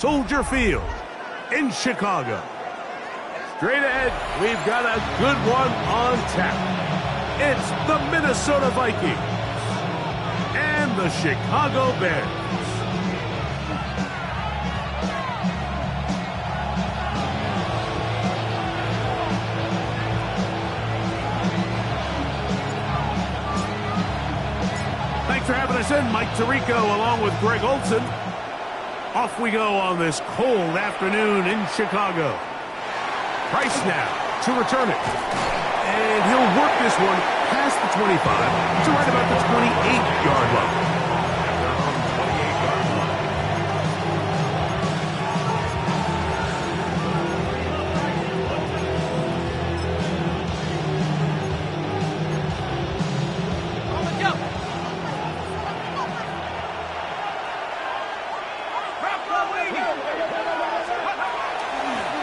Soldier Field in Chicago. Straight ahead, we've got a good one on tap. It's the Minnesota Vikings and the Chicago Bears. Thanks for having us in, Mike Tirico, along with Greg Olson. Off we go on this cold afternoon in Chicago. Price now to return it. And he'll work this one past the 25 to right about the 28-yard line.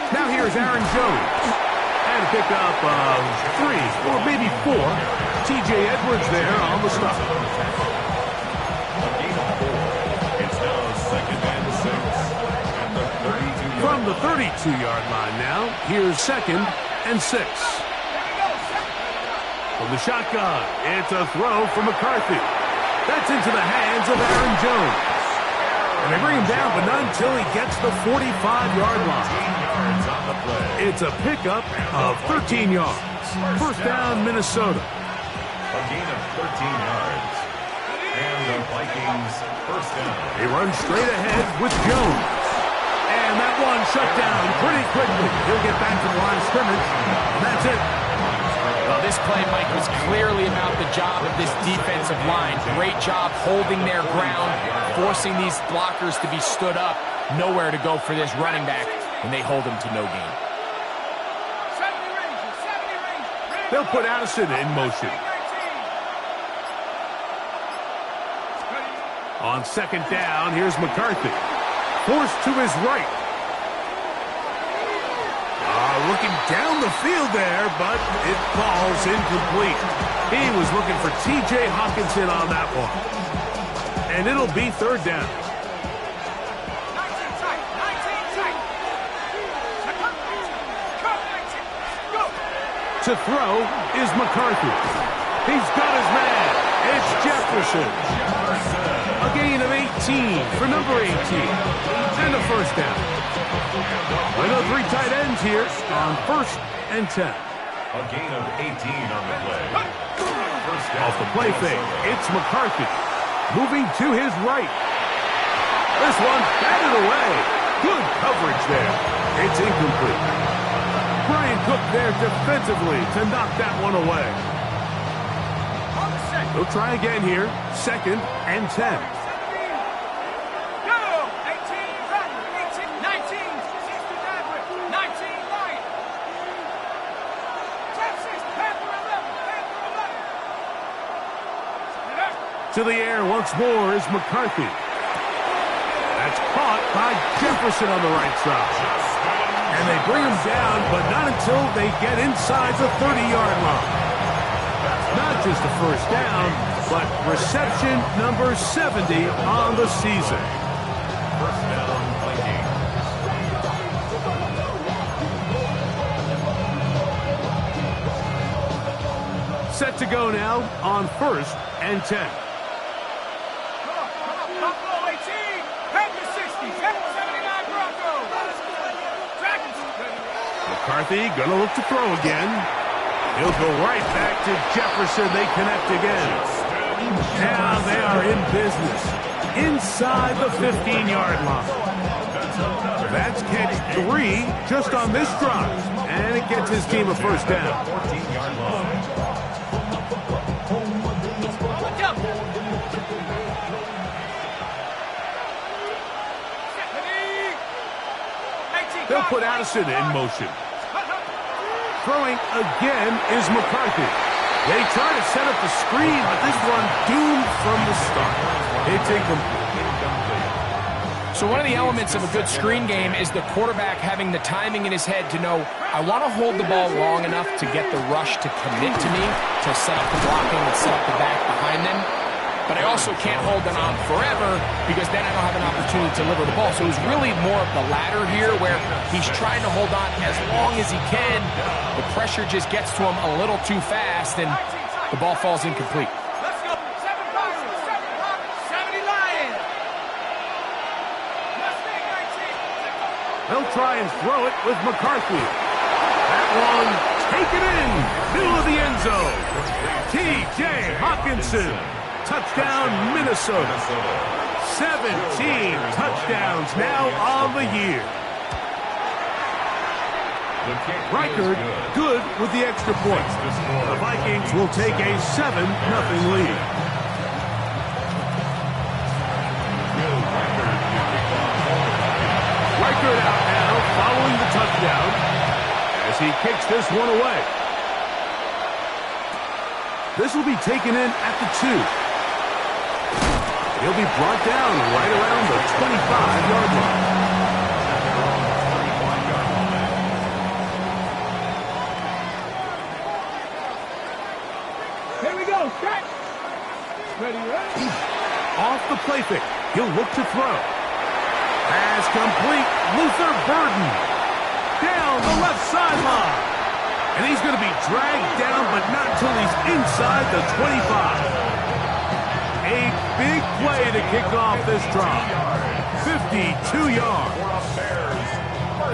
Now here's Aaron Jones. And a pickup of 3 or maybe 4. T.J. Edwards there on the stop. It's now 2nd and 6 at the 32. From the 32-yard line now, here's 2nd and 6. From the shotgun, it's a throw from McCarthy. That's into the hands of Aaron Jones. And they bring him down, but not until he gets the 45-yard line. It's a pickup of 13 yards. First down, Minnesota. A gain of 13 yards. And the Vikings first down. They run straight ahead with Jones. And that one shut down pretty quickly. He'll get back to the line of scrimmage. And that's it. Well, this play, Mike, was clearly about the job of this defensive line. Great job holding their ground, forcing these blockers to be stood up. Nowhere to go for this running back, and they hold him to no gain. They'll put Addison in motion. On 2nd down, here's McCarthy. Forced to his right. Looking down the field there, but it falls incomplete. He was looking for T.J. Hawkinson on that one. And it'll be 3rd down. To throw is McCarthy. He's got his man. It's Jefferson. A gain of 18 for number 18. And a first down. With the 3 tight ends here on 1st and 10. A gain of 18 on the play. First down. Off the play fake, it's McCarthy. Moving to his right. This one batted away. Good coverage there. It's incomplete. Brian Cook there defensively to knock that one away. He'll try again here. 2nd and 10. To the air once more is McCarthy. That's caught by Jefferson on the right side. And they bring him down, but not until they get inside the 30-yard line. Not just a first down, but reception number 70 on the season. First down, Vikings. Set to go now on 1st and 10. McCarthy gonna look to throw again. He'll go right back to Jefferson. They connect again. Now they are in business inside the 15-yard line. That's catch 3 just on this drive, and it gets his team a first down. 14-yard line. They'll put Addison in motion. Throwing again is McCarthy. They try to set up the screen, but this one doomed from the start. It's incomplete. So one of the elements of a good screen game is the quarterback having the timing in his head to know, I want to hold the ball long enough to get the rush to commit to me, to set up the blocking and set up the back behind them. but I also can't hold it on forever because then I don't have an opportunity to deliver the ball. So it was really more of the latter here where he's trying to hold on as long as he can. The pressure just gets to him a little too fast, and the ball falls incomplete. Let's go. 70 Lions. They'll try and throw it with McCarthy. That one taken in, middle of the end zone. T.J. Hawkinson, touchdown Minnesota. 17 touchdowns now on the year. Reichard good with the extra point. The Vikings will take a 7-0 lead. Reichard out now following the touchdown as he kicks this one away. This will be taken in at the 2. He'll be brought down right around the 25-yard line. Here we go. Set. Ready, ready. Off the play fake. He'll look to throw. Pass complete. Luther Burden. Down the left sideline. And he's going to be dragged down, but not until he's inside the 25. A big play to kick off this drive. 52 yards.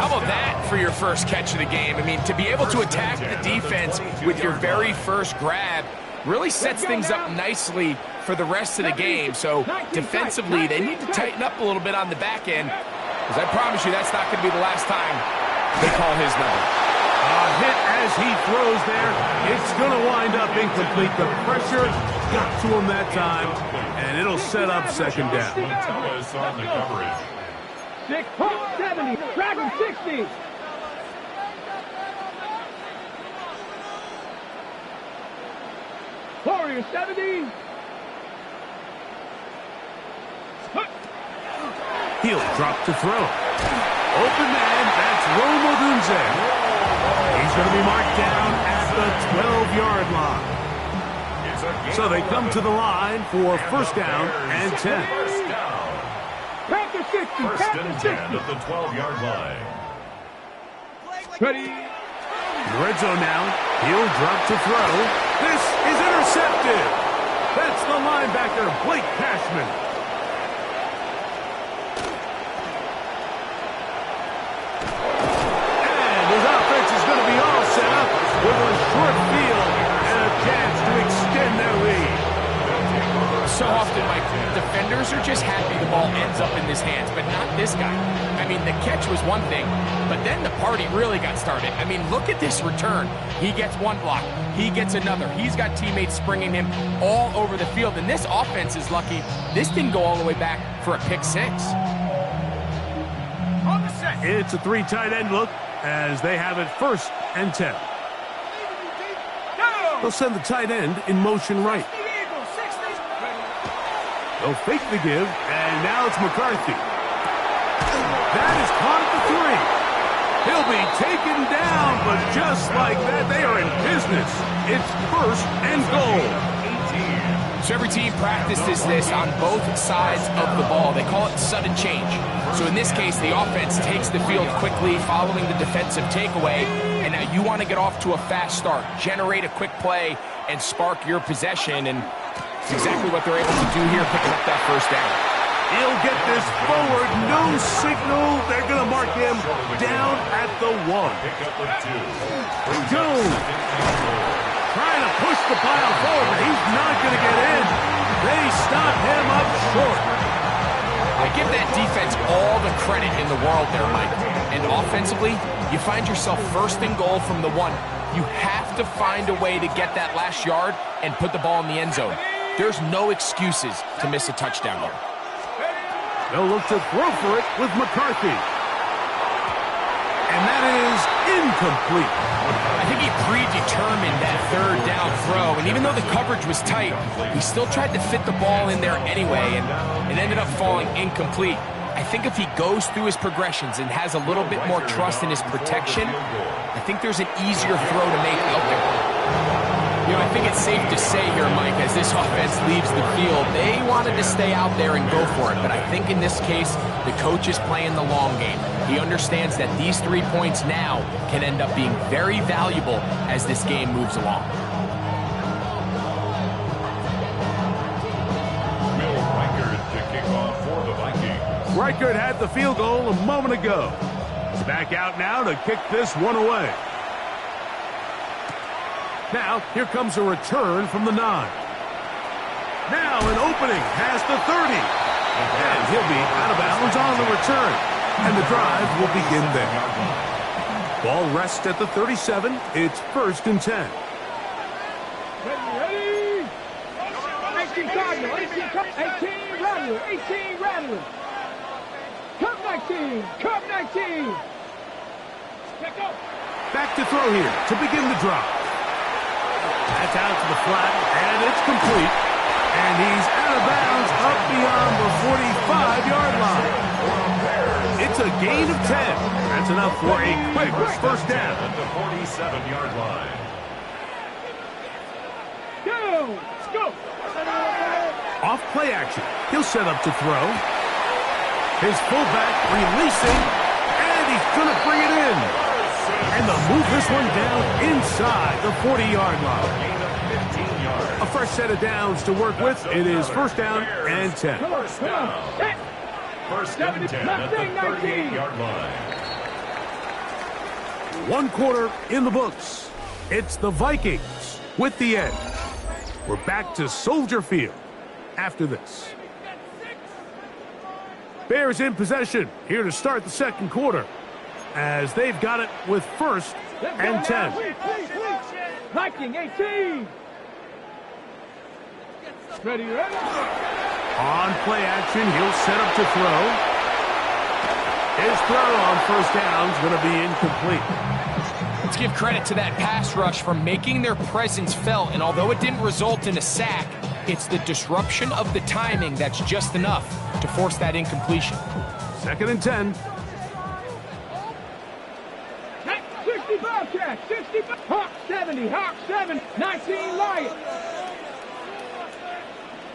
How about that for your first catch of the game? I mean, to be able to attack the defense with your very first grab really sets things up nicely for the rest of the game. So defensively, they need to tighten up a little bit on the back end, because I promise you that's not going to be the last time they call his number. Hit as he throws there. It's going to wind up incomplete. The pressure got to him that time, and it'll set up second down. Tell us on the coverage. 6, 70, drag him 60. Warrior 70. He'll drop to throw. Open man, that's Rome Odunze. He's going to be marked down at the 12-yard line. So they come to the line for first down and 10. First down. Panther 60. First Panther and 60. 10 at the 12-yard line. Ready. Red zone now. He'll drop to throw. This is intercepted. That's the linebacker, Blake Cashman. And his offense is going to be all set up with a short field and a chance to extend their lead. So often, Mike, defenders are just happy the ball ends up in his hands, but not this guy. I mean, the catch was one thing, but then the party really got started. I mean, look at this return. He gets one block. He gets another. He's got teammates springing him all over the field, and this offense is lucky. This didn't go all the way back for a pick six. It's a 3 tight end look as they have it first and 10. They'll send the tight end in motion right. They'll fake the give, and now it's McCarthy. That is caught at the 3. He'll be taken down, but just like that, they are in business. It's first and goal. So every team practices this on both sides of the ball. They call it sudden change. So in this case, the offense takes the field quickly following the defensive takeaway, and now you want to get off to a fast start, generate a quick play, and spark your possession, and it's exactly what they're able to do here, picking up that first down. He'll get this forward, no signal. They're going to mark him down at the 1. Pick up the 2. Jones trying to push the pile forward, but he's not going to get in. They stop him up short. I give that defense all the credit in the world there, Mike. And offensively, you find yourself first and goal from the 1. You have to find a way to get that last yard and put the ball in the end zone. There's no excuses to miss a touchdown here. They'll look to throw for it with McCarthy. And that is incomplete. I think he predetermined that third down throw, and even though the coverage was tight, he still tried to fit the ball in there anyway, and it ended up falling incomplete. I think if he goes through his progressions and has a little bit more trust in his protection, I think there's an easier throw to make out there. You know, I think it's safe to say here, Mike, as this offense leaves the field, they wanted to stay out there and go for it. But I think in this case, the coach is playing the long game. He understands that these 3 points now can end up being very valuable as this game moves along. Reichert had the field goal a moment ago. He's back out now to kick this one away. Now, here comes a return from the 9. Now an opening past the 30. And he'll be out of bounds on the return. And the drive will begin there. Ball rests at the 37. It's 1st and 10. Ready? 18 Cardinal, 18 Rattler, 18 Rattler. Cup 19, Cup 19. Back to throw here to begin the drive. That's out to the flat, and it's complete. And he's out of bounds up beyond the 45-yard line. It's a gain of 10. That's enough for a quick first down. At the 47-yard line. Go, let's go. Off play action. He'll set up to throw. His fullback releasing, and he's going to bring it in. And they'll move this one down inside the 40-yard line. Gain of 15 yards. A fresh set of downs to work with. It is 1st down and 10. First down. 1st and 10 at the 38-yard line. 1 quarter in the books. It's the Vikings with the edge. We're back to Soldier Field after this. Bears in possession here to start the 2nd quarter as they've got it with 1st and 10. Viking 18. Ready. On play action, he'll set up to throw. His throw on 1st down is going to be incomplete. Let's give credit to that pass rush for making their presence felt, and although it didn't result in a sack, it's the disruption of the timing that's just enough to force that incompletion. 2nd and 10. 65 catch, 65. Hawk 70, Hawk 7, 19 Lions.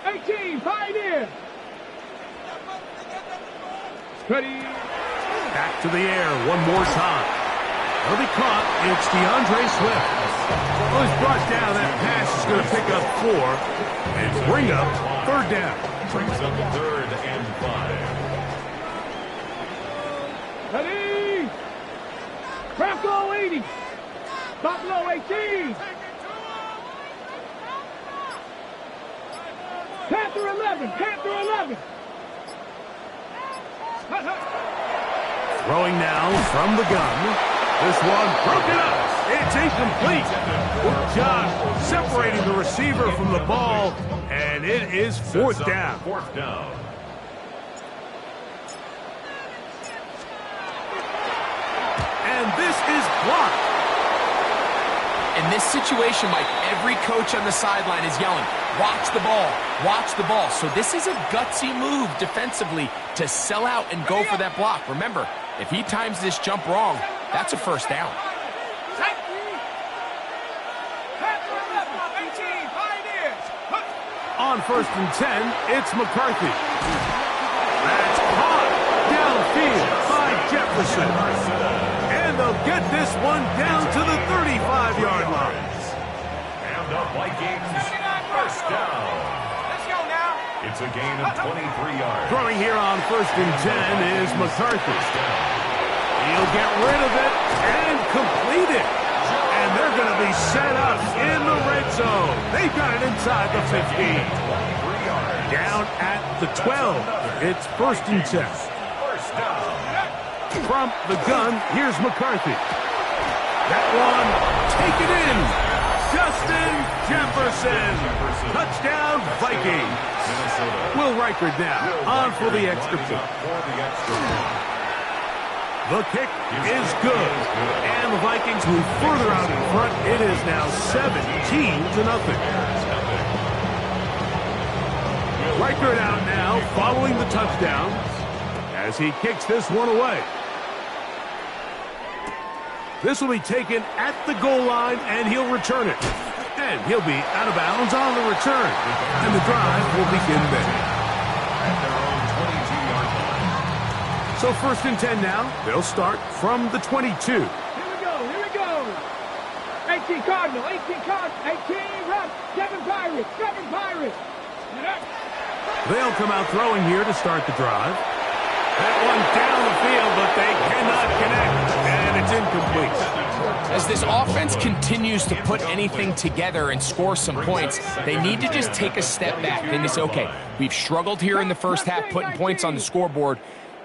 18 Pioneer. Ready. Back to the air one more time. He'll be caught. It's DeAndre Swift. Well, he's brought down. That pass is going to pick up 4 and bring up 3rd down. Brings up 3rd and 5. Ready. Bronco 80. Buffalo 18. Panther 11. Panther 11. Throwing now from the gun. This one broken up. It's incomplete. Good job separating the receiver from the ball, and it is 4th down. 4th down. And this is blocked. In this situation, Mike, every coach on the sideline is yelling, watch the ball, watch the ball. So this is a gutsy move defensively to sell out and go for that block. Remember, if he times this jump wrong, that's a 1st down. On 1st and 10, it's McCarthy. That's caught downfield by Jefferson. And they'll get this one down to the 35-yard line. And the Vikings 1st down. Let's go now. It's a gain of 23 yards. Throwing here on 1st and 10 is McCarthy. He'll get rid of it and complete it. And they're going to be set up in the red zone. They've got it inside the 15. Down at the 12. It's 1st and 10. First down. From the gun, here's McCarthy. That one, take it in. Justin Jefferson. Touchdown, Vikings. Will Reichert now on for the extra point. The kick is good. And the Vikings move further out in front. It is now 17-0. Reichert out now following the touchdown as he kicks this one away. This will be taken at the goal line, and he'll return it. And he'll be out of bounds on the return. And the drive will begin there. At their own 22-yard line. So 1st and 10 now. They'll start from the 22. Here we go. 18 Cardinal, 18 Cardinal, 18 Rush, 7 Pirates, 7 Pirates. They'll come out throwing here to start the drive. That one down the field, but they cannot connect, and it's incomplete. As this offense continues to put anything together and score some points, they need to just take a step back. They need to say, okay, we've struggled here in the first half, putting points on the scoreboard.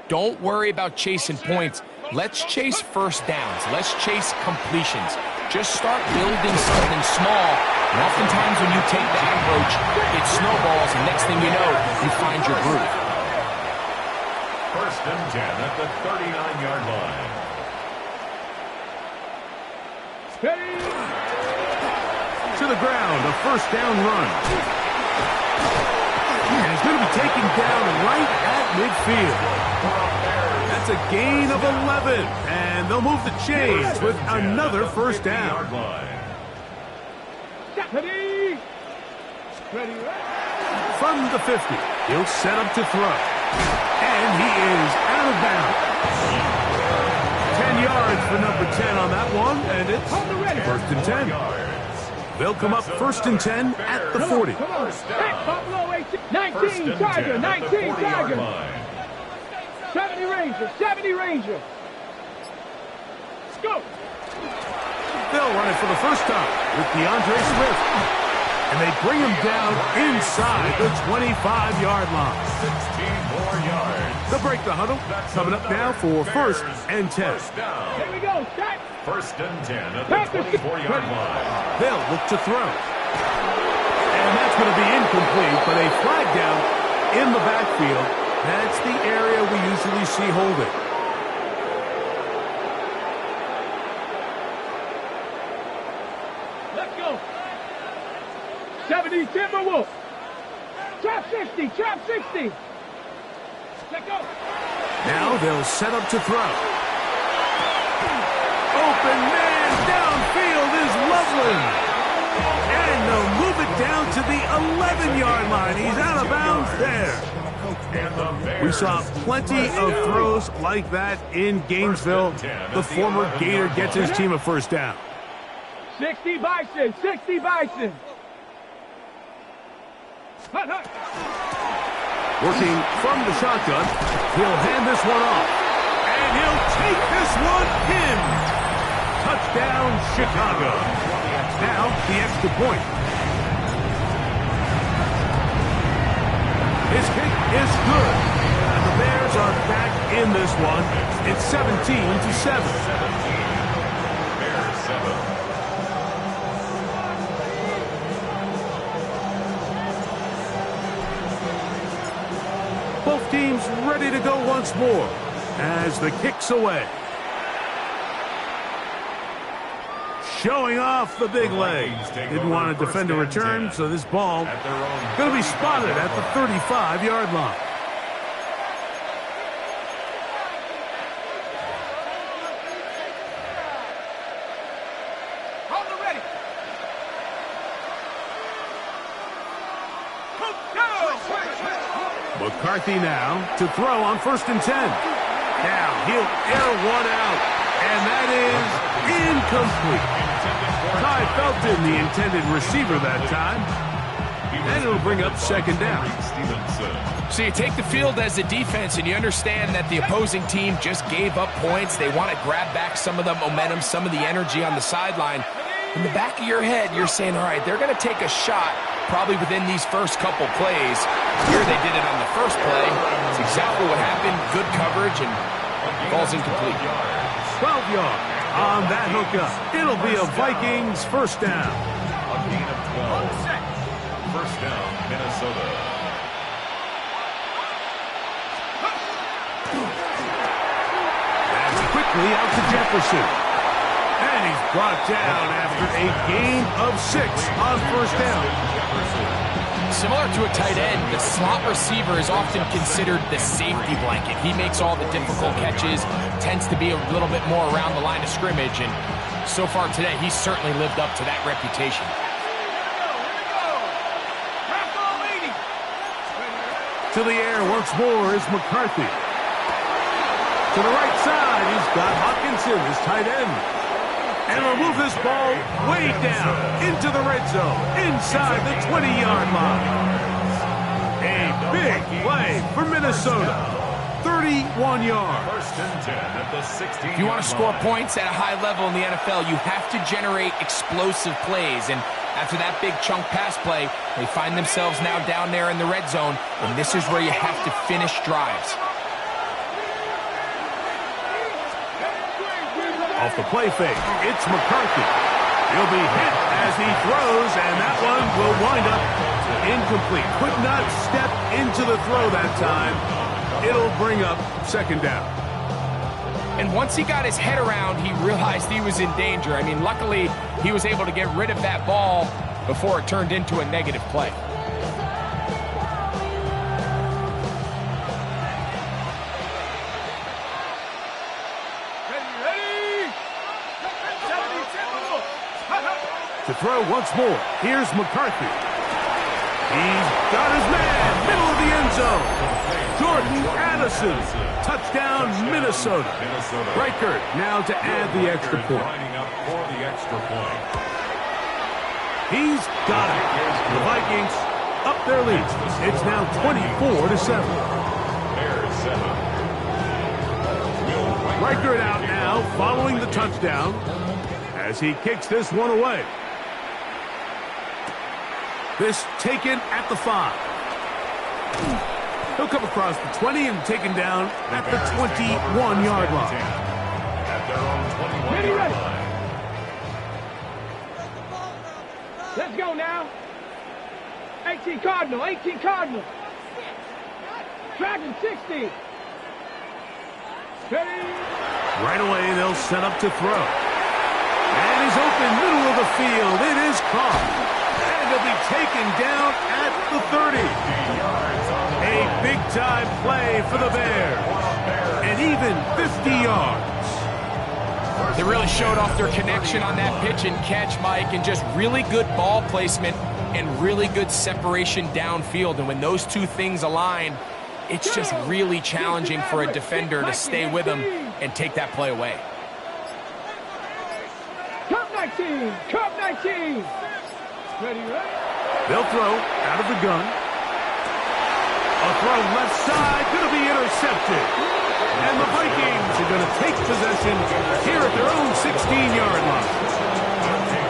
Don't worry about chasing points. Let's chase first downs. Let's chase completions. Just start building something small. And oftentimes when you take that approach, it snowballs, and next thing you know, you find your groove. 1st and 10 at the 39-yard line. Steady. To the ground, a 1st down run. And he's going to be taken down right at midfield. That's a gain of 11. And they'll move the chains with another 1st down. Ready. From the 50, he'll set up to throw. And he is out of bounds. 10 yards for number 10 on that one, and it's 1st and 10. They'll come up 1st and 10 at the 40. Come on. Buffalo 18, 19 Tiger, 19 Tiger. 70 Ranger, 70 Ranger. Let's go. They'll run it for the first time with DeAndre Swift. And they bring him down inside the 25-yard line. 16 more yards. They'll break the huddle. Coming up now for 1st and 10. Here we go. Start. 1st and 10 at the 24-yard line. They'll look to throw. And that's going to be incomplete, but a flag down in the backfield. That's the area we usually see holding. Let's go. 70 Timberwolves. Trap 60, trap 60. Let go. Now they'll set up to throw. Open man downfield is Loveland. And they'll move it down to the 11-yard line. He's out of bounds there. We saw plenty of throws like that in Gainesville. The former Gator gets his team a 1st down. 60 Bison, 60 Bison. Hut, hut. Working from the shotgun, he'll hand this one off. And he'll take this one in. Touchdown, Chicago. Now, the extra point. His kick is good. And the Bears are back in this one. It's 17-7. Bears 7. Both teams ready to go once more as the kick's away. Showing off the big legs. Didn't want to defend a return, so this ball going to be spotted at the 35-yard line. Hold it ready. McCarthy now to throw on 1st and 10. Now he'll air one out, and that is incomplete. Ty Felton, the intended receiver that time. And it'll bring up 2nd down. So you take the field as a defense, and you understand that the opposing team just gave up points. They want to grab back some of the momentum, some of the energy on the sideline. In the back of your head, you're saying, all right, they're going to take a shot probably within these first couple plays. Here they did it on the first play. It's exactly what happened. Good coverage, and ball's incomplete. 12 yards on that hookup. It'll be a Vikings 1st down. A gain of 12. 1st down, Minnesota. That's quickly out to Jefferson. And he's brought down after a gain of 6 on 1st down. Similar to a tight end, the slot receiver is often considered the safety blanket. He makes all the difficult catches, tends to be a little bit more around the line of scrimmage, and so far today, he's certainly lived up to that reputation. To the air once more is McCarthy. To the right side, he's got Hawkinson, his tight end. And will move this ball way down into the red zone, inside the 20-yard line. A big play for Minnesota. 31 yards. First and 10 at the 16. If you want to score points at a high level in the NFL, you have to generate explosive plays. And after that big chunk pass play, they find themselves now down there in the red zone, and this is where you have to finish drives. Off the play fake, it's McCarthy. He'll be hit as he throws, and that one will wind up incomplete. Could not step into the throw that time. It'll bring up second down. And once he got his head around, he realized he was in danger. I mean, luckily, he was able to get rid of that ball before it turned into a negative play. To throw once more, here's McCarthy. He's got his man, middle of the end zone. Jordan Addison, touchdown Minnesota. Reichert now to add the extra point. He's got it. The Vikings up their lead. It's now 24-7. Reichert out now following the touchdown as he kicks this one away. This taken at the 5. He'll come across the 20 and taken down at the 21-yard line. At their own 21-yard line. Let's go now. 18 Cardinal, 18 Cardinal. Tracking 60. Ready? Right away, they'll set up to throw. And he's open, middle of the field. It is caught. And he'll be taken down at the 30. A big-time play for the Bears. And even 50 yards. They really showed off their connection on that pitch and catch, Mike, and just really good ball placement and really good separation downfield. And when those two things align, it's just really challenging for a defender to stay with them and take that play away. Cup 19, Cup 19. Ready, ready? They'll throw out of the gun. A throw left side, going to be intercepted. And the Vikings are going to take possession here at their own 16-yard line.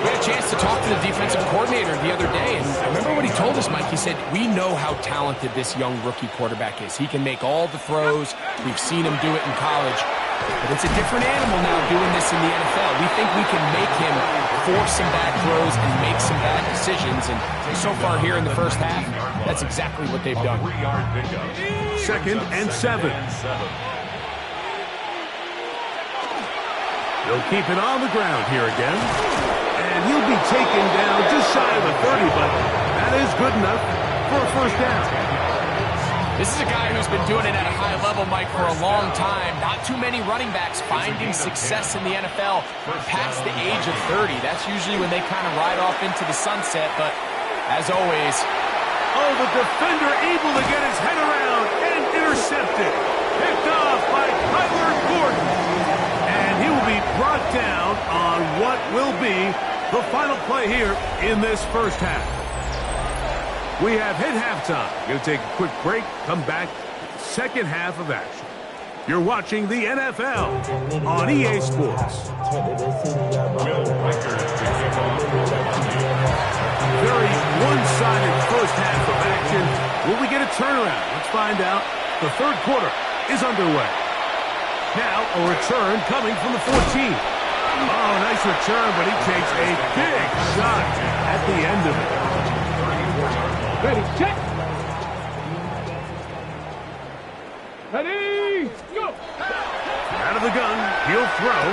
We had a chance to talk to the defensive coordinator the other day, and I remember what he told us, Mike. He said, we know how talented this young rookie quarterback is. He can make all the throws. We've seen him do it in college. But it's a different animal now doing this in the NFL. We think we can make him force some bad throws and make some bad decisions. And so far here in the first half, that's exactly what they've done. 3-yard pickup. 2nd and 7. They'll keep it on the ground here again. And he'll be taken down just shy of the 30, but that is good enough for a first down. This is a guy who's been doing it at a high level, Mike, for a long time. Not too many running backs finding success in the NFL past the age of 30. That's usually when they kind of ride off into the sunset, but as always... Oh, the defender able to get his head around and intercepted. Picked off by Tyler Gordon. And he will be brought down on what will be the final play here in this first half. We have hit halftime. Going to take a quick break, come back to the second half of action. You're watching the NFL on EA Sports. Very one-sided first half of action. Will we get a turnaround? Let's find out. The third quarter is underway. Now a return coming from the 14. Oh, nice return, but he takes a big shot at the end of it. Ready, check. Ready, go. Out of the gun, he'll throw.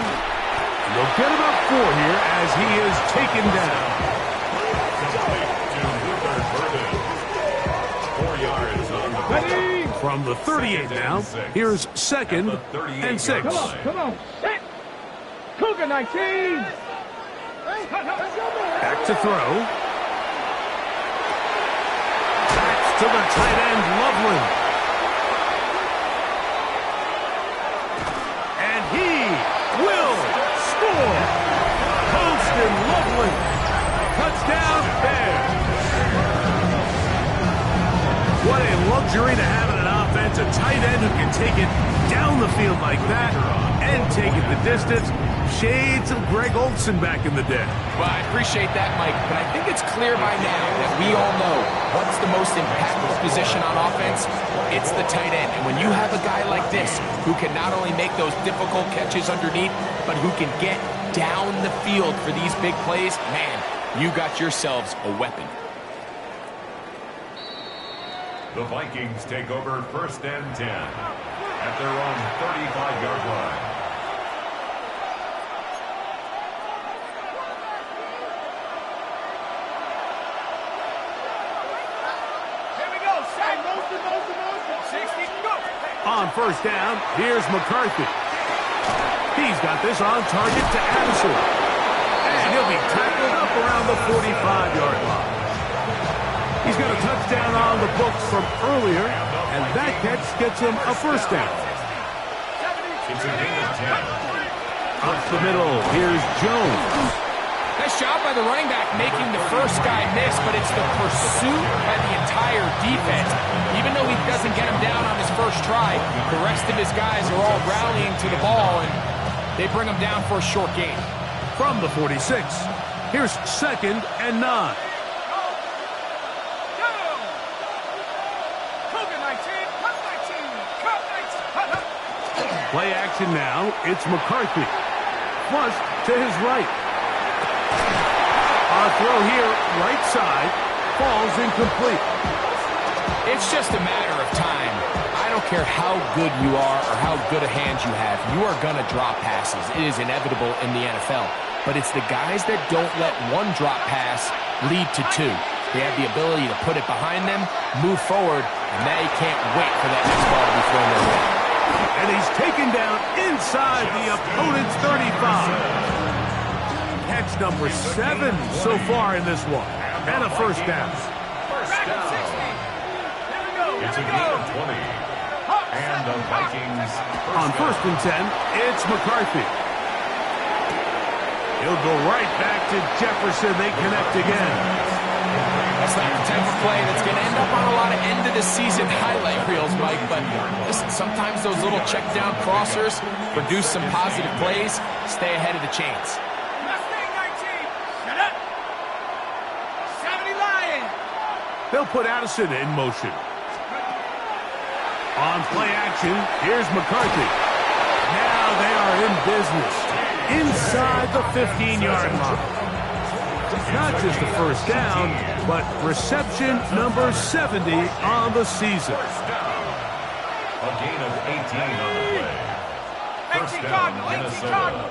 And they'll get about 4 here as he is taken down. 4 yards on the Ready. From the 38 now, here's 2nd and 6. Come on, set. Cougar 19. Back to throw. To the tight end, Loveland. luxury to have in an offense a tight end who can take it down the field like that and take it the distance. Shades of Greg Olsen back in the day. Well, I appreciate that, Mike, but I think it's clear by now that we all know what's the most impactful position on offense. It's the tight end. And when you have a guy like this who can not only make those difficult catches underneath, but who can get down the field for these big plays, man, you got yourselves a weapon. The Vikings take over 1st and 10 at their own 35-yard line. On 1st down, here's McCarthy. He's got this on target to Addison. And he'll be tackled up around the 45-yard line. He's got a touchdown on the books from earlier, and that catch gets him a 1st down. It's a gain of 10. Up the middle, here's Jones. Nice job by the running back making the first guy miss, but it's the pursuit by the entire defense. Even though he doesn't get him down on his first try, the rest of his guys are all rallying to the ball, and they bring him down for a short gain. From the 46, here's 2nd and 9. Play action now. It's McCarthy. Flush to his right. On a throw here, right side, falls incomplete. It's just a matter of time. I don't care how good you are or how good a hand you have. You are going to drop passes. It is inevitable in the NFL. But it's the guys that don't let one drop pass lead to 2. They have the ability to put it behind them, move forward, and now you can't wait for that next ball to be thrown their way. And he's taken down inside the opponent's 35. Catch number 7 so far in this one. And a 1st down. It's a gain of 20. And the Vikings on 1st and 10, it's McCarthy. He'll go right back to Jefferson. They connect again. That's not the type of play that's going to end up on a lot of end-of-the-season highlight reels, Mike. But listen, sometimes those little check-down crossers produce some positive plays. Stay ahead of the chains. They'll put Addison in motion. On play action, here's McCarthy. Now they are in business. Inside the 15-yard line. Not just a 1st down, but reception number 70 on the season. A gain of 18 on the play. 1st down, Minnesota.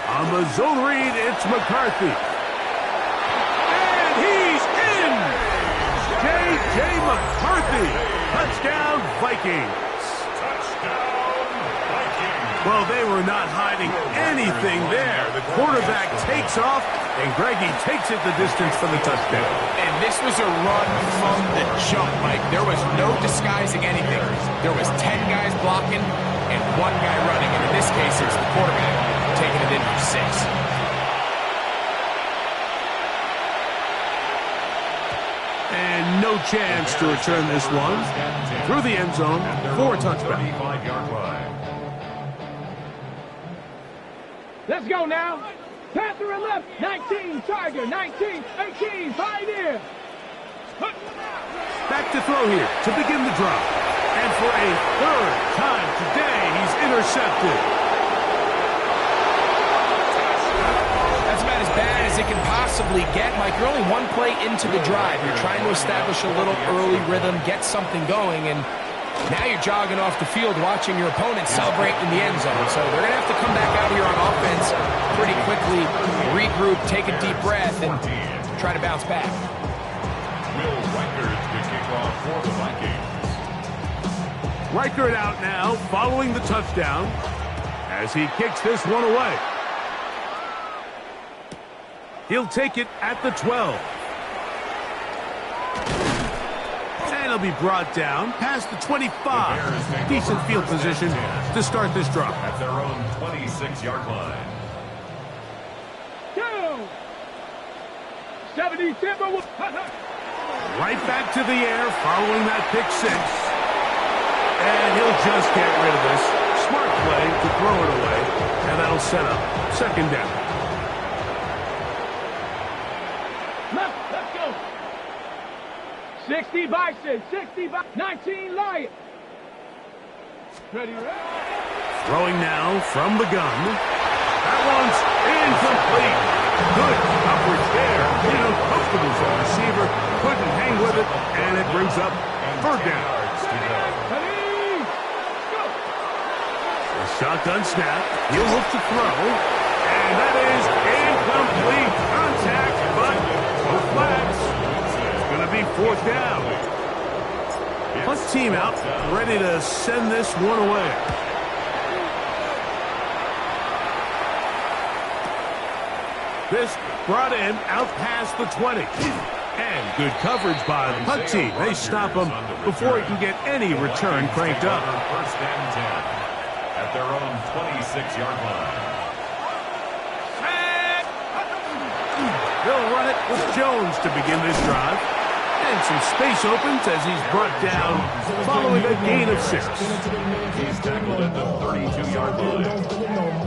On the zone read, it's McCarthy. He's in! J.J. McCarthy! Touchdown, Vikings! Well, they were not hiding anything there. The quarterback takes off, and Greggy takes it the distance for the touchdown. And this was a run from the jump, Mike. There was no disguising anything. There was 10 guys blocking and 1 guy running. And in this case, it's the quarterback taking it in for 6. And no chance to return this one through the end zone for a touchback. Let's go now. Panther and left. 19, Tiger. 19, 18, Pioneer. Back to throw here to begin the drive. And for a 3rd time today, he's intercepted. That's about as bad as it can possibly get, Mike. You're only 1 play into the drive. You're trying to establish a little early rhythm, get something going, and now you're jogging off the field watching your opponent celebrate in the end zone. So they're going to have to come back out here on offense pretty quickly, regroup, take a deep breath, and try to bounce back. Will Reichert to kick off for the Vikings. Reichert out now following the touchdown as he kicks this one away. He'll take it at the 12. And he'll be brought down past the 25. Decent field position to start this drive. At their own 26-yard line. 2. 70 Timberwolves. Right back to the air following that pick six. And he'll just get rid of this. Smart play to throw it away. And that'll set up second down. Let's go. 60 Bison, 60 by 19 Lion. Ready, ready. Throwing now from the gun. That one's incomplete. Good coverage there. You know, comfortable for the receiver. Couldn't hang with it, and it brings up third down. Ready, go. A shotgun snap. He'll look to throw. And that is incomplete. Contact, but no flags. It's going to be fourth down. Punt team out, ready to send this one away. This brought him out past the 20. And good coverage by the punt team. They stop him before he can get any return cranked up. First and 10 at their own 26-yard line. They'll run it with Jones to begin this drive. And some space opens as he's brought down following a gain of 6. He's tackled at the 32-yard line.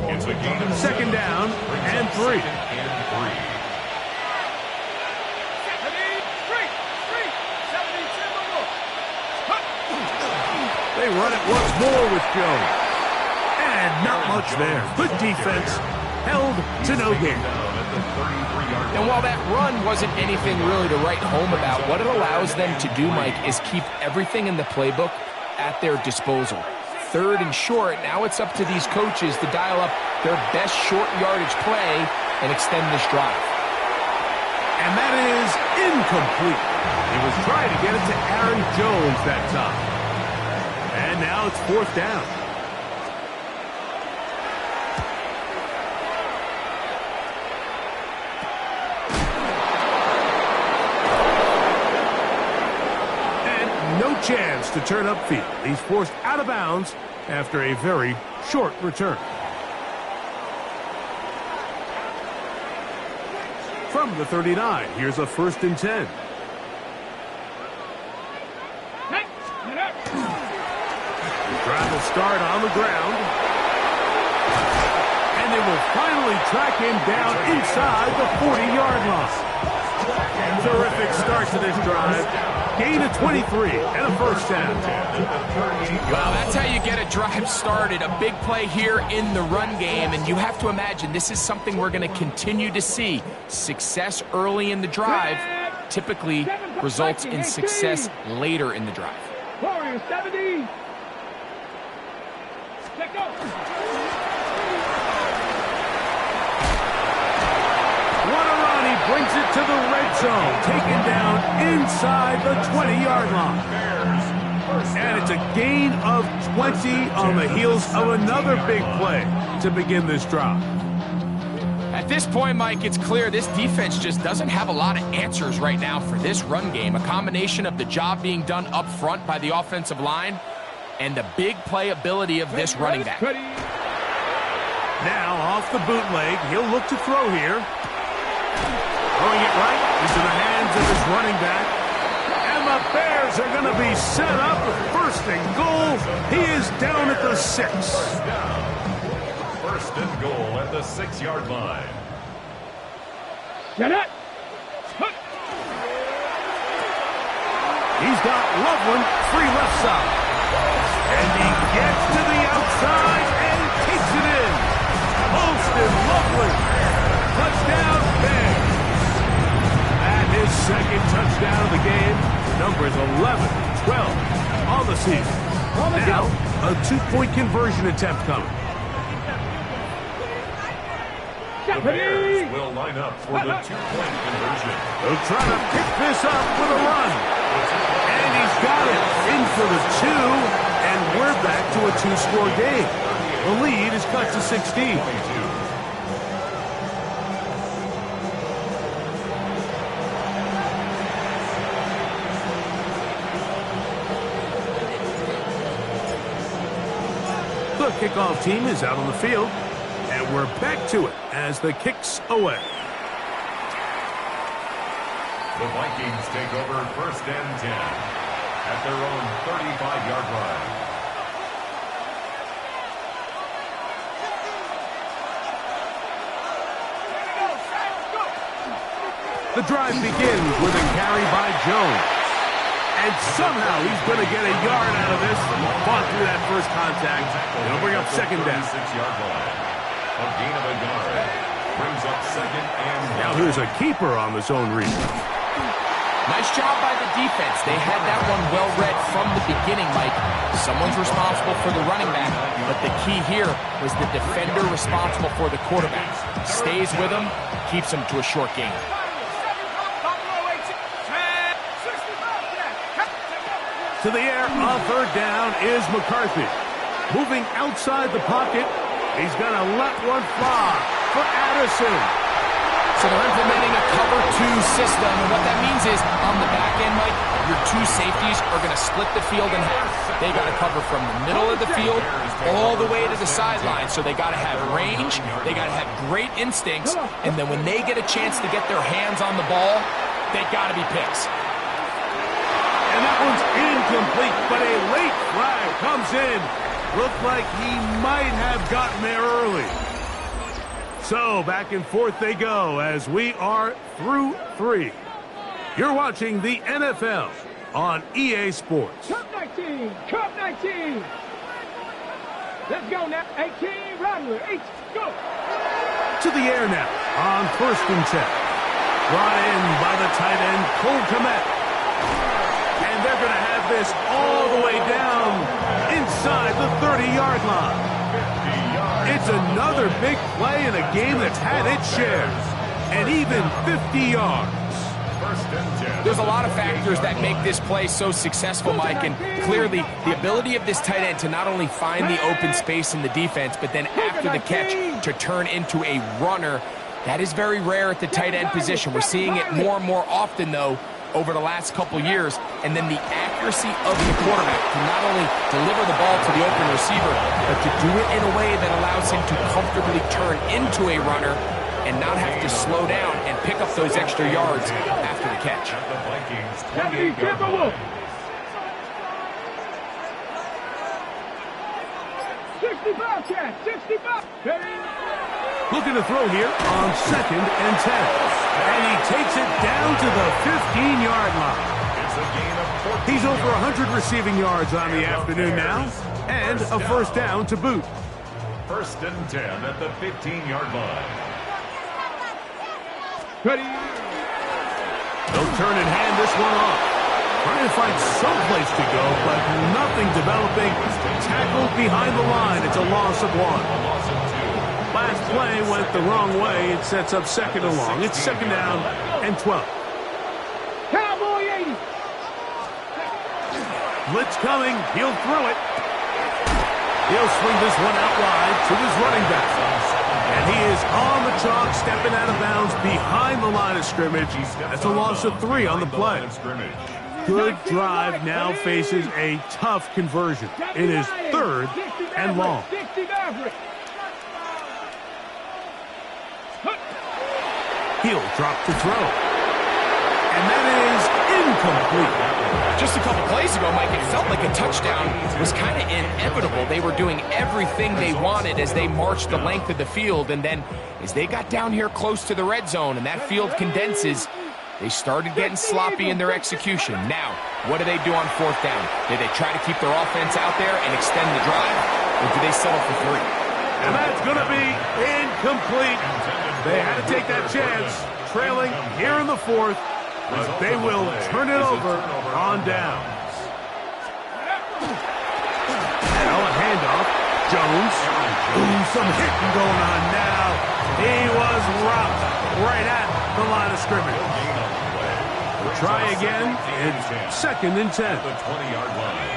It's a gain of second down and 3. They run it once more with Jones. And not much there. Good defense. Held to no gain. And while that run wasn't anything really to write home about, what it allows them to do, Mike, is keep everything in the playbook at their disposal. Third and short, now it's up to these coaches to dial up their best short yardage play and extend this drive. And that is incomplete. He was trying to get it to Aaron Jones that time. And now it's fourth down. Chance to turn upfield. He's forced out of bounds after a very short return. From the 39, here's a first and 10. The drive will start on the ground. And they will finally track him down inside the 40-yard line. Terrific start to this drive. Gain of 23 and a first down. Well, that's how you get a drive started. A big play here in the run game, and you have to imagine this is something we're going to continue to see. Success early in the drive typically results in success later in the drive. Warriors 70. Let go. Brings it to the red zone, taken down inside the 20-yard line. And it's a gain of 20 on the heels of another big play to begin this drive. At this point, Mike, it's clear this defense just doesn't have a lot of answers right now for this run game. A combination of the job being done up front by the offensive line and the big playability of this running back. Now off the bootleg, he'll look to throw here. Throwing it right into the hands of his running back. And the Bears are going to be set up with first and goal. He is down at the 6. First and goal at the 6-yard line. Get it. He's got Loveland free left side. And he gets to the outside and takes it in. Holston Loveland. Touchdown, Bears. His second touchdown of the game. Numbers 11, 12 on the season. Now, a 2-point conversion attempt coming. The Bears will line up for the 2-point conversion. They'll try to pick this up with a run. And he's got it in for the 2, and we're back to a 2-score game. The lead is cut to 16. The kickoff team is out on the field, and we're back to it as the kick's away. The Vikings take over 1st and 10 at their own 35-yard line. The drive begins with a carry by Jones. And somehow he's going to get a yard out of this. Fought through that first contact. It'll bring up 2nd down. 6-yard line. A gain of a yard. Brings up 2nd and 1. Now here's a keeper on the zone read. Nice job by the defense. They had that one well read from the beginning, Mike. Someone's responsible for the running back, but the key here was the defender responsible for the quarterback. Stays with him, keeps him to a short gain. To the air on 3rd down is McCarthy. Moving outside the pocket, he's going to let one fly for Addison. So they're implementing a cover 2 system, and what that means is on the back end, Mike, your 2 safeties are going to split the field in half. They got to cover from the middle of the field all the way to the sideline, so they got to have range, they got to have great instincts, and then when they get a chance to get their hands on the ball, they got to be picks. And that one's incomplete, but a late flag comes in. Looked like he might have gotten there early. So back and forth they go as we are through 3. You're watching the NFL on EA Sports. Cup 19, Cup 19. Let's go now. 18, Rattler, 8, go. To the air now on 1st and 10. Brought in by the tight end, Cole Kmet. And they're going to have this all the way down inside the 30-yard line. It's another big play in a game that's had its share. And even 50 yards. There's a lot of factors that make this play so successful, Mike, and clearly the ability of this tight end to not only find the open space in the defense, but then after the catch to turn into a runner. That is very rare at the tight end position. We're seeing it more and more often, though, over the last couple years. And then the accuracy of the quarterback to not only deliver the ball to the open receiver, but to do it in a way that allows him to comfortably turn into a runner and not have to slow down and pick up those extra yards after the catch. At the Vikings 28-yard line. 65 catch, 65. Looking to throw here on 2nd and 10. And he takes it down to the 15-yard line. It's a gain of 14. He's over 100 receiving yards on the afternoon now, and a 1st down to boot. 1st and 10 at the 15-yard line. Ready. They'll turn and hand this one off. Trying to find someplace to go, but nothing developing. Tackled behind the line. It's a loss of 1. Last play went the wrong way. It sets up 2nd and long. It's 2nd down and 12. Cowboy 80. Blitz coming. He'll throw it. He'll swing this one out wide to his running back. And he is on the chalk, stepping out of bounds behind the line of scrimmage. That's a loss of 3 on the play. Good drive now faces a tough conversion. It is 3rd and long. He'll drop to throw. And that is incomplete. Just a couple plays ago, Mike, it felt like a touchdown was kind of inevitable. They were doing everything they wanted as they marched the length of the field. And then as they got down here close to the red zone and that field condenses, they started getting sloppy in their execution. Now, what do they do on 4th down? Do they try to keep their offense out there and extend the drive? Or do they settle for 3? And that's going to be incomplete. They had to take that chance, trailing here in the 4th. But they will turn it over on downs. Now a handoff. Jones. Ooh, some hitting going on now. He was rocked right at the line of scrimmage. We'll try again. It's 2nd and 10. The 20-yard line.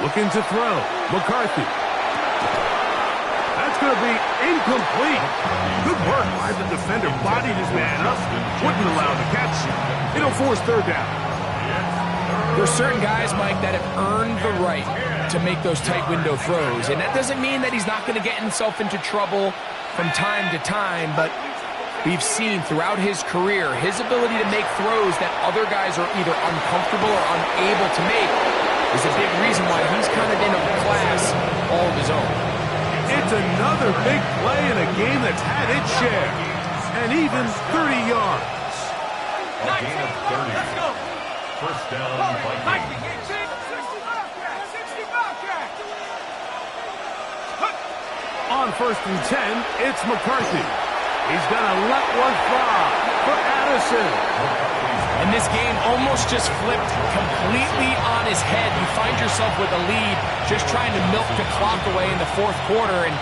Looking to throw. McCarthy. That's going to be incomplete. Good work by the defender. Bodied his man up. Wouldn't allow the catch. It'll force 3rd down. There's certain guys, Mike, that have earned the right to make those tight window throws. And that doesn't mean that he's not going to get himself into trouble from time to time, but we've seen throughout his career his ability to make throws that other guys are either uncomfortable or unable to make is a big reason why he's kind of in a class all of his own. It's another big play in a game that's had its share. And even 30 yards. A gain of 30. First down, Vikings. On 1st and 10, it's McCarthy. He's going to let one fly for Addison. And this game almost just flipped completely on his head. You find yourself with a lead, just trying to milk the clock away in the 4th quarter, and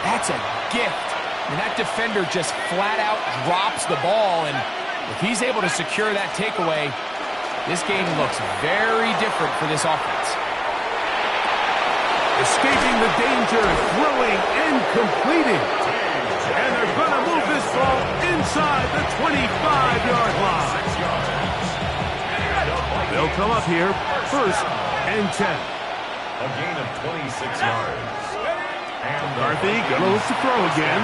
that's a gift. And that defender just flat out drops the ball, and if he's able to secure that takeaway, this game looks very different for this offense. Escaping the danger, throwing and completing. And they're going to move this ball inside the 25-yard line. They'll come up here, 1st and 10. A gain of 26 yards. And McCarthy goes to throw again.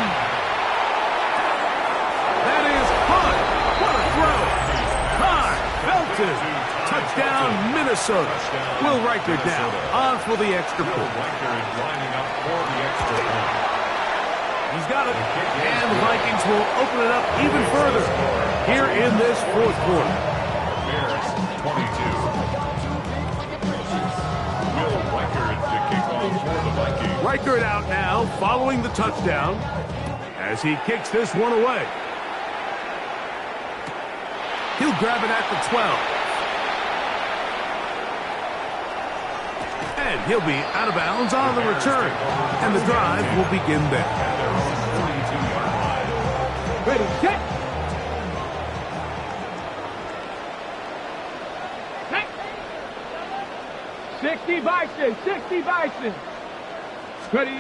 That is caught. What a throw. High, belted. Touchdown, Minnesota. Will Riker down. On for the extra point. Riker is lining up for the extra point. He's got it. And the Vikings will open it up even further here in this 4th quarter. Bears 22. Will Riker to kick off for the Vikings. Riker out now, following the touchdown, as he kicks this one away. He'll grab it at the 12. And he'll be out of bounds on the return. And the drive will begin there. Ready, set. Set. 60 Bison, 60 Bison. Ready.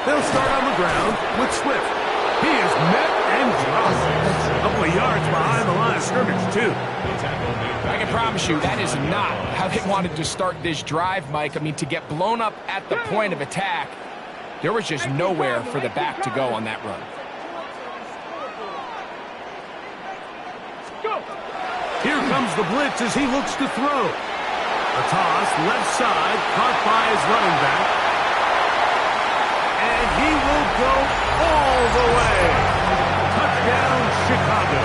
They'll start on the ground with Swift. He is met and dropped. A couple of yards behind the line of scrimmage, too. I can promise you that is not how they wanted to start this drive, Mike. I mean, to get blown up at the point of attack, there was just nowhere for the back to go on that run. Here comes the blitz as he looks to throw. A toss, left side, caught by his running back. And he will go all the way. Touchdown, Chicago.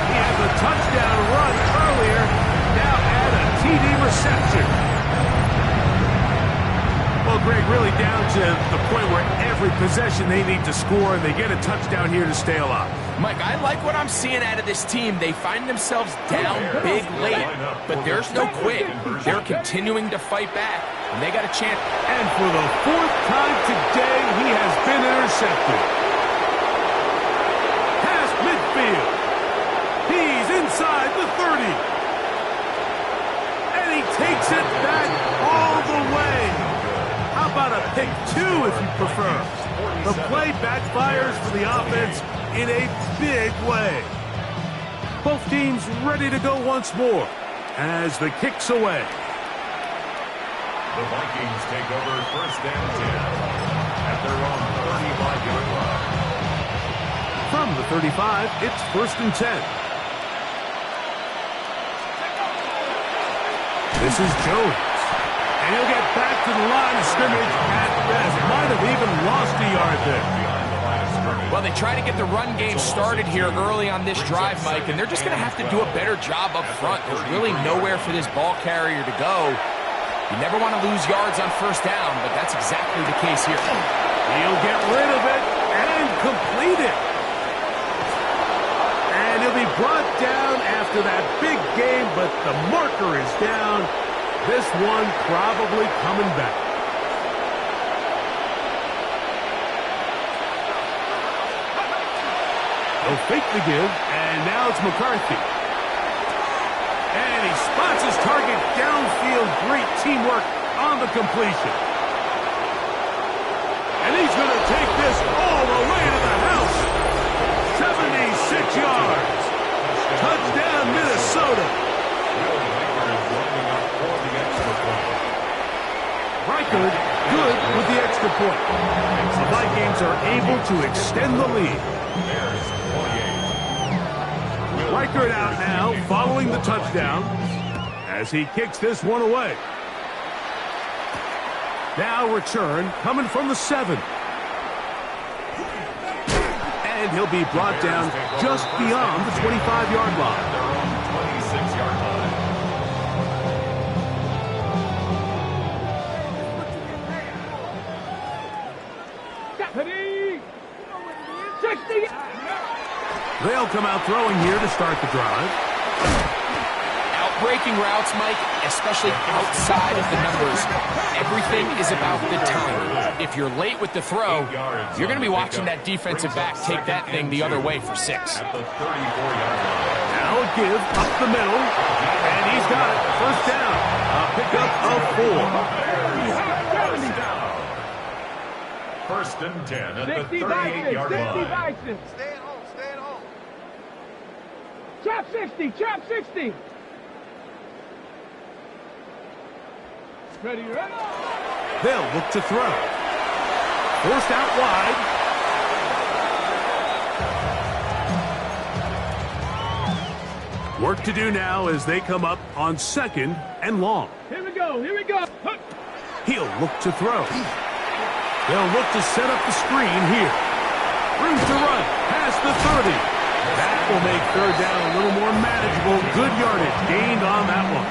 He has a touchdown run earlier, now add a TD reception. Well, Greg, really down to the point where every possession they need to score, and they get a touchdown here to stay alive. Mike, I like what I'm seeing out of this team. They find themselves down big late, but there's no quit. They're continuing to fight back, and they got a chance. And for the 4th time today, he has been intercepted. Past midfield. He's inside the 30. And he takes it back all the way. How about a pick 2 if you prefer? The play backfires for the offense in a big way. Both teams ready to go once more as the kick's away. The Vikings take over 1st and 10 at their own 35-yard line. From the 35, it's 1st and 10. This is Jones. And he'll get back to the line of scrimmage at best. Might have even lost a yard there. Well, they try to get the run game started here early on this drive, Mike, and they're just going to have to do a better job up front. There's really nowhere for this ball carrier to go. You never want to lose yards on 1st down, but that's exactly the case here. He'll get rid of it and complete it. And he'll be brought down after that big game, but the marker is down. This one probably coming back. They'll fake the give, and now it's McCarthy. And he spots his target downfield. Great teamwork on the completion. And he's going to take this all the way to the house. 76 yards. Touchdown, Minnesota. Will Riker is lining up for the extra point. record, good with the extra point. The Vikings are able to extend the lead. Reichert out now, following the touchdown, as he kicks this one away. Now return coming from the 7. And he'll be brought down just beyond the 25-yard line. Their own 26-yard line. Ready? 60. They'll come out throwing here to start the drive. Breaking routes, Mike, especially outside of the numbers, everything is about the timing. If you're late with the throw, you're going to be watching that defensive back take that thing the other way for 6. At the 34-yard line. Now a give up the middle, and he's got it. First down. A pickup of 4. First and 10 at the 60 38-yard line. Vikings. Stay at home, stay at home. Chop 60, chop 60. Ready, ready. They'll look to throw. Forced out wide. Work to do now as they come up on 2nd and long. Here we go, here we go. He'll look to throw. They'll look to set up the screen here. Room to run past the 30. That will make 3rd down a little more manageable. Good yardage gained on that one.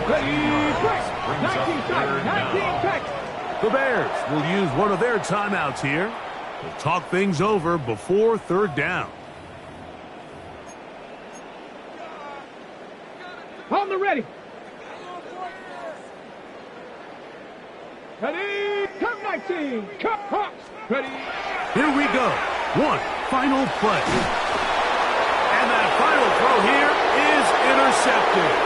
Ready, quick. 19 seconds, 19 seconds. The Bears will use one of their timeouts here to talk things over before 3rd down. On the ready. Ready, come 19, come Hawks. Ready. Here we go. One final play. And that final throw here is intercepted.